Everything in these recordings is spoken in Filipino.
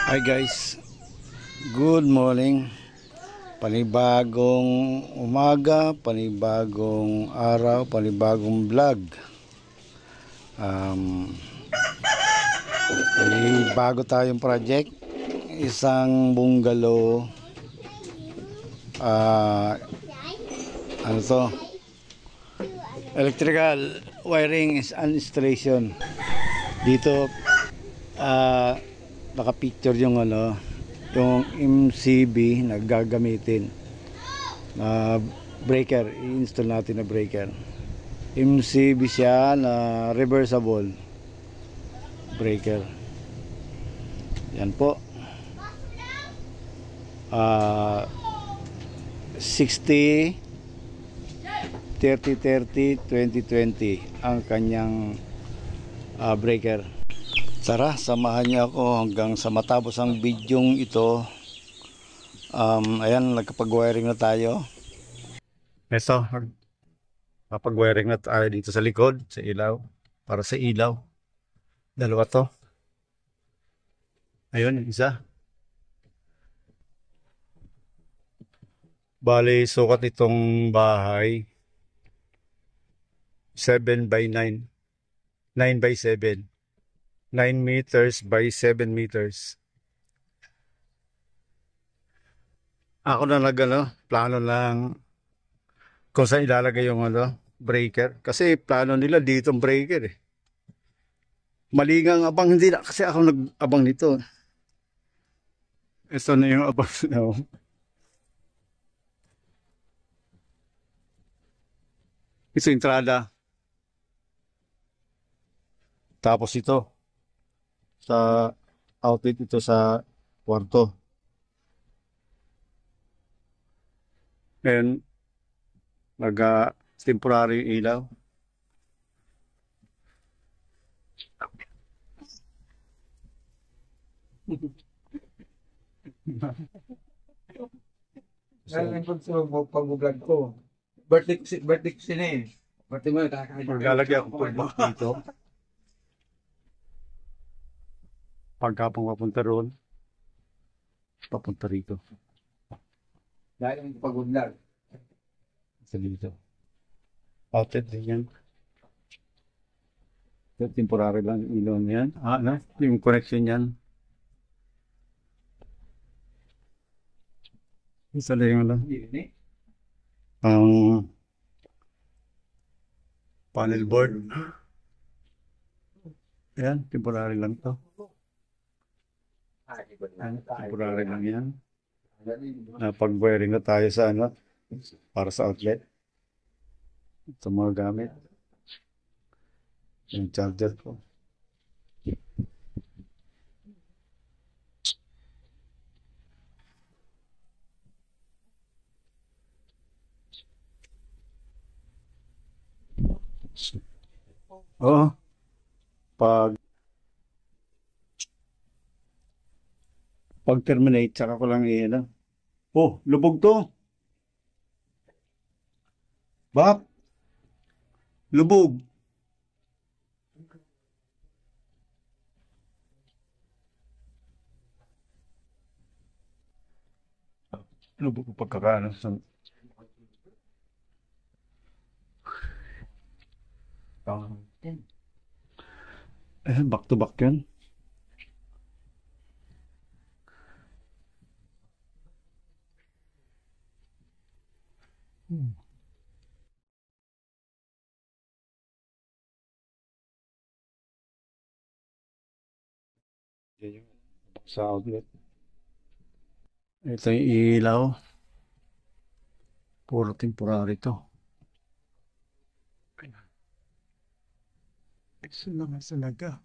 Hi guys, good morning. Panibagong umaga, panibagong araw, panibagong vlog. Um, May bago tayong project, isang bungalow. ah ano to? Electrical wiring is installation. Dito naka-picture yung yung MCB na gagamitin na breaker. I-install natin na breaker. MCB siya na reversible breaker. Yan po. 60 30 30 20 20 ang kanyang breaker. Tara, samahan niyo ako hanggang sa matapos ang bidyong ito. Ayan, nagkapag-wiring na tayo. Ito, kapag-wiring na tayo dito sa likod, sa ilaw. Para sa ilaw. Dalawa to. Ayun, yung isa. Bale, sukat itong bahay 7 by 9. 9 by 7. 9 meters by 7 meters. Ako na plano lang kung saan ilalagay yung breaker. Kasi plano nila dito ang breaker eh. Mali nga ang abang, hindi na kasi ako nag-abang nito. Ito na yung abang na. Ito yung entrada. Tapos ito sa outlet, ito sa kwarto. Then temporary ilaw. Galing ko sa pag-vlog ko. Birthday ko sila eh. Birthday mo, kakain. Maglalagay ako tumbak dito. Pagkapong papunta roon, papunta rito. Galing ko pag-vlog. Sa dito. Outlet din yan. So, temporary lang yung ilaw yan. Yung connection yan. Isa lang yung ang panel board. Ayan, temporary lang to. Temporary lang yan. Napag-wiring na tayo sa para sa outlet. Ito mga gamit. Yung charger ko. Oo. Pag terminate, tsaka ko lang Oh, lubog to. Bak, lubog. Lubog ko pagkakaano sa back to back yun. Yan yung sa outlet. Ito yung ilaw. Puro temporary to. Ito naman talaga.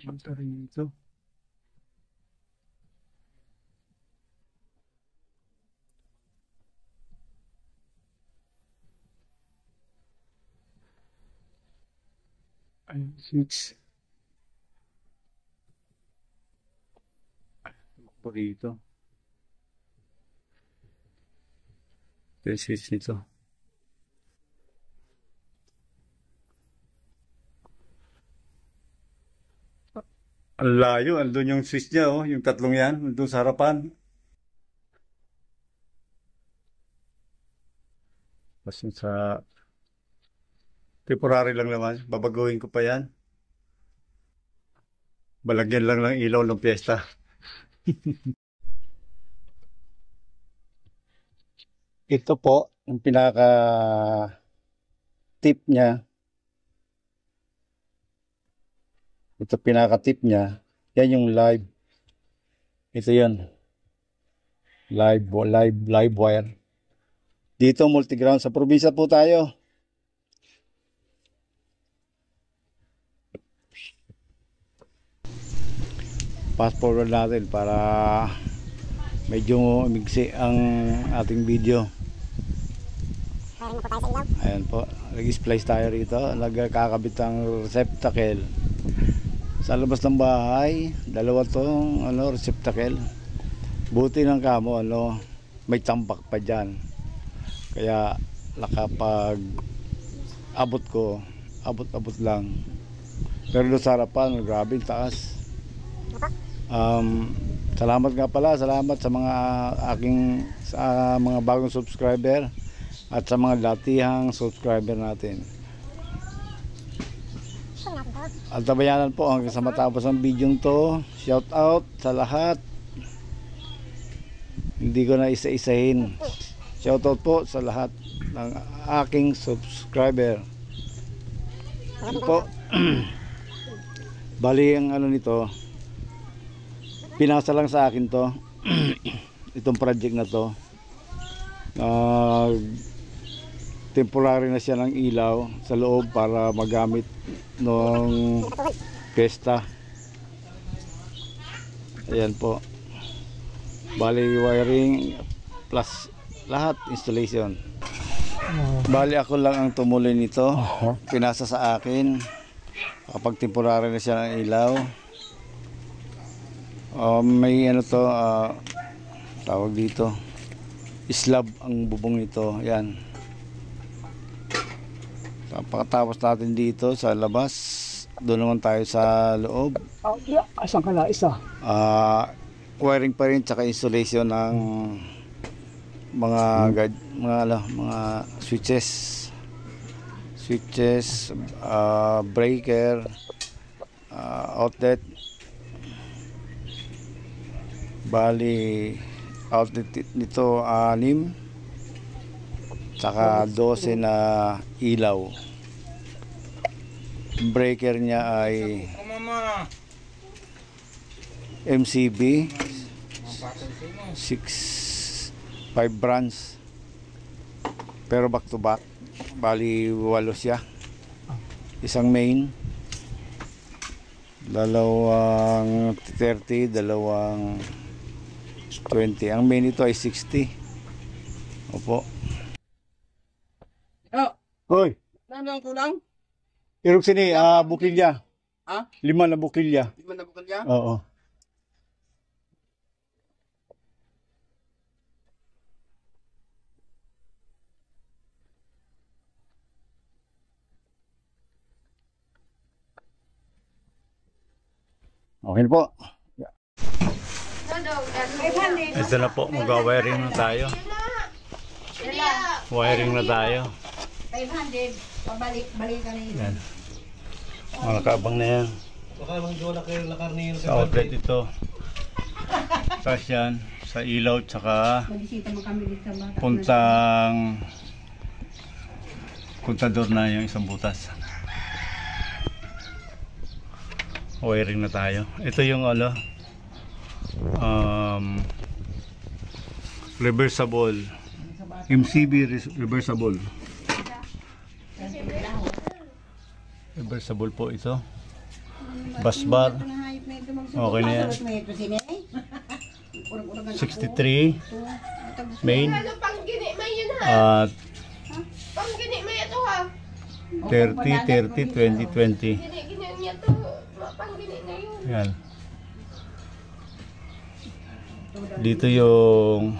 Basta rin ito. Ayun, switch. Tumakbo rito. Ito yung switch nito. Ang layo, andun yung switch niya, oh, yung tatlong yan, andun sa harapan. Tapos yung sa temporary lang naman, babaguhin ko pa yan. Balagyan lang ng ilaw ng piyesta. Ito po, yung pinaka tip niya. Ito pinaka tip niya. Yan yung live. Ito yan. Live wire. Dito multi-ground. Sa probinsya po tayo. Fast forward natin para medyo umigsi ang ating video. Ayan po. Nag-splice tayo rito. Nagkakabit ang receptacle. Sa labas ng bahay, dalawa tong receptacle. Buti ng kamo may tambak pa diyan. Kaya nakapag abot lang. Pero doon sa harapan, grabe taas. Salamat nga pala, salamat sa mga mga bagong subscriber at sa mga datihang subscriber natin. At tabayanan po hanggang sa matapos ang video to. Shout out sa lahat. Hindi ko na isa-isahin. Shout out po sa lahat ng aking subscriber. Ano po? Bali ang nito, pinasa lang sa akin to. Itong project na to. Temporary na siya ng ilaw sa loob para magamit nung pesta. Ayan po. Bali wiring plus lahat installation. Bali ako lang ang tumuloy nito. Pinasa sa akin. Kapag temporary na siya ng ilaw. May tawag dito. Slab ang bubong nito. Ayan. Pagkatapos natin dito sa labas, doon naman tayo sa loob. Asan ka na isa? Wiring pa rin tsaka installation ng mga switches, breaker, outlet. Bali outlet nito 6 tsaka 12 na ilaw. Breaker niya ay MCB 5 branch pero back to back. Bali 8 siya. Isang main, dalawang 30, dalawang 20. Ang main ito ay 60. Opo. Hoy, Ano ang kulang? irog sini bukilya. Ha? 5 na bukilya. 5 na bukal niya? Oo. Okay na po. Ito na po, mag-wiring na tayo. Wiring na tayo. 500, pabalik ka na yun. Yan. Mga nakaabang na yan. Sa outlet ito. Tapos yan, sa ilaw, tsaka Mabisita mo kami dito sa bata. kontador na yung isang butas. Wiring na tayo. Ito yung reversible. MCB reversible. Reversible po ito. Busbar. Okay na yan. 63 main at 30, 20, 20. Yan. Dito yung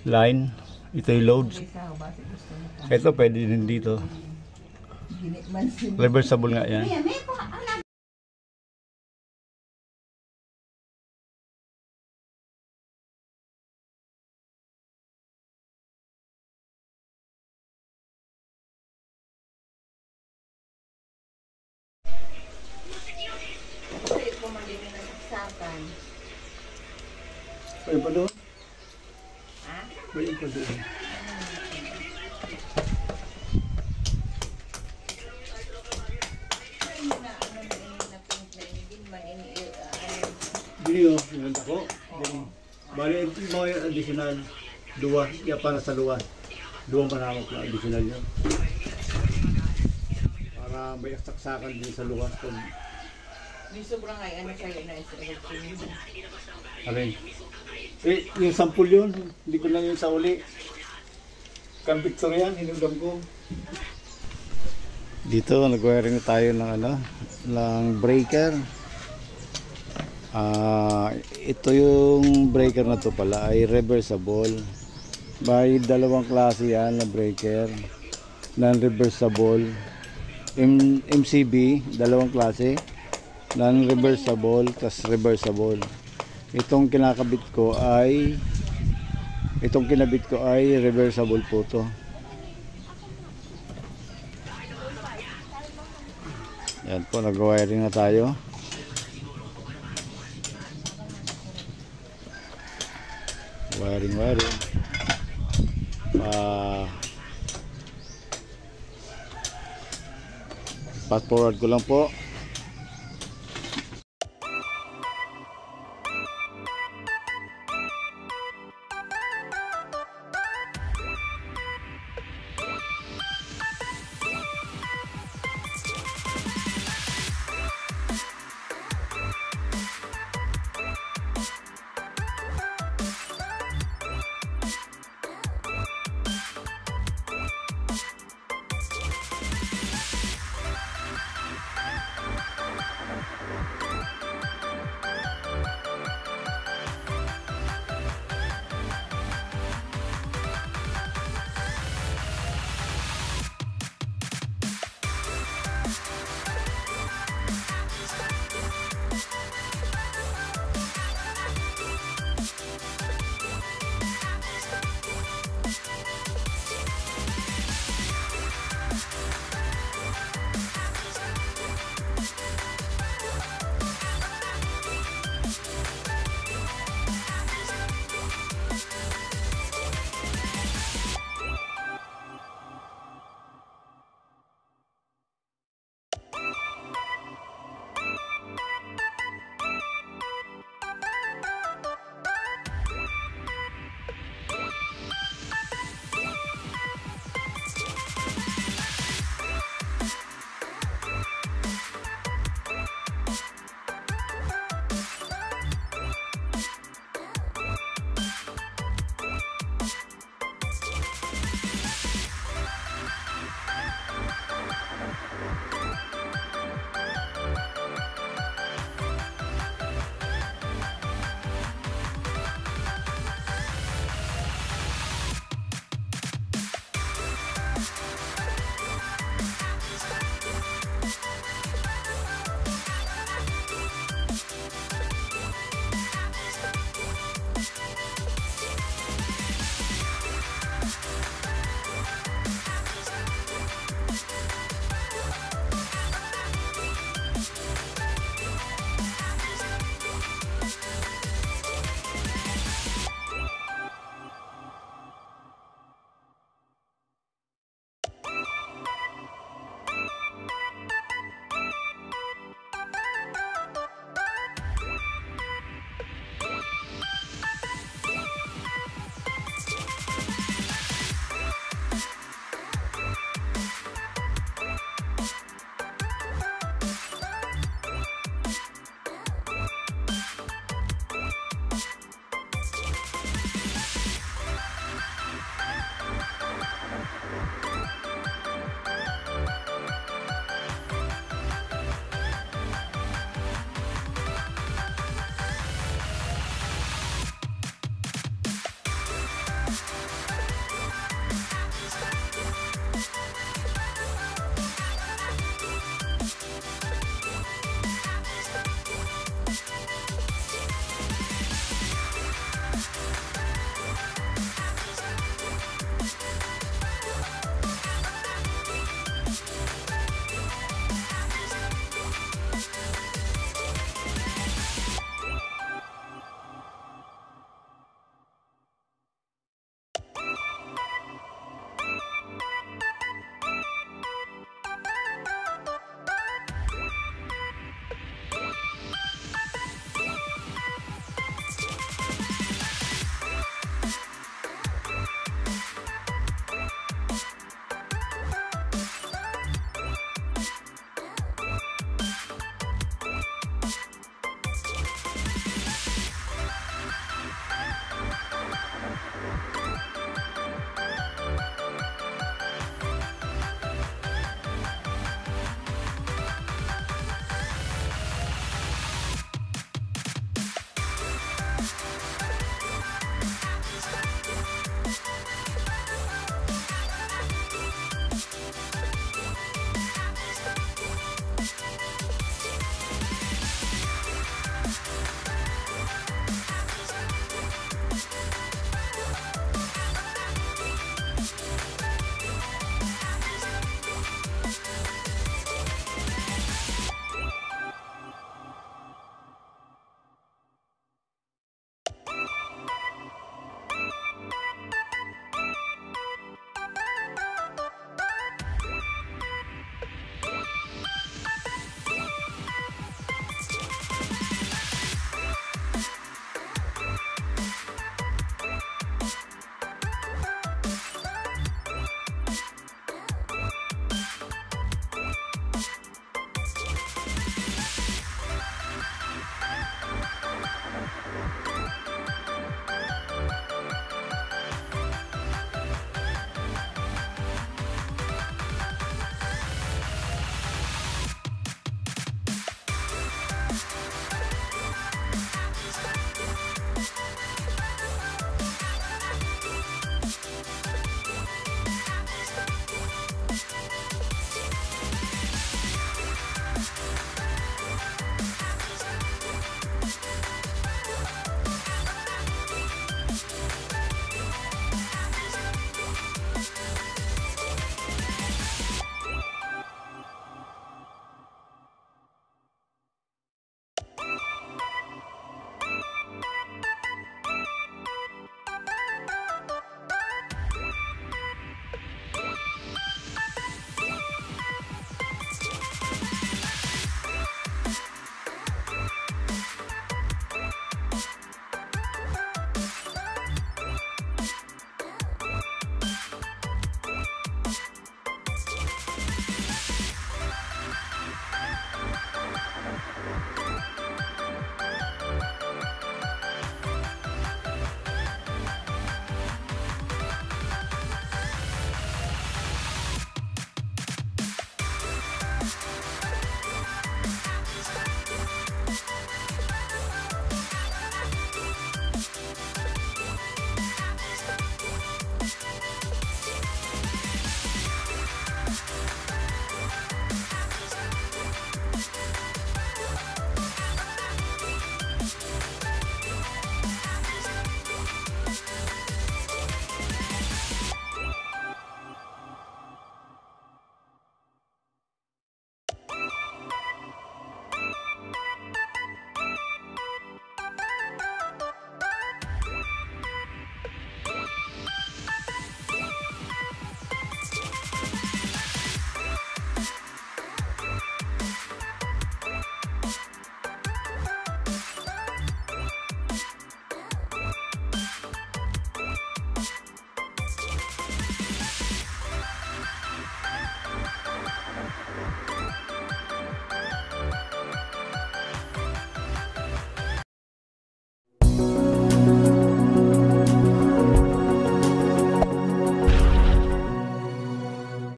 line. Ito yung loads. Ito pwede din dito. Reversible nga yan. Ay pa doon? Ha? Balik pa doon. Dili o, sinunod ako. Bali, mga additional. Luwas, para sa luwas. Luwang panamok na additional yun. Para may saksakan din sa luwas. May sobrang ay ano sa'yo na isa. Alin? Eh, yung sampul yun, hindi ko lang yun sa uli. Can Victor yan, hinudam ko. Dito, nag-wiring na tayo ng ng breaker. Ito yung breaker na to pala ay reversible. May dalawang klase yan na breaker. Non-reversible. MCB, dalawang klase. Non-reversible, tas reversible. Itong kinabit ko ay reversible po to. Yan po, nag-wiring na tayo. Wiring. Fast forward ko lang po.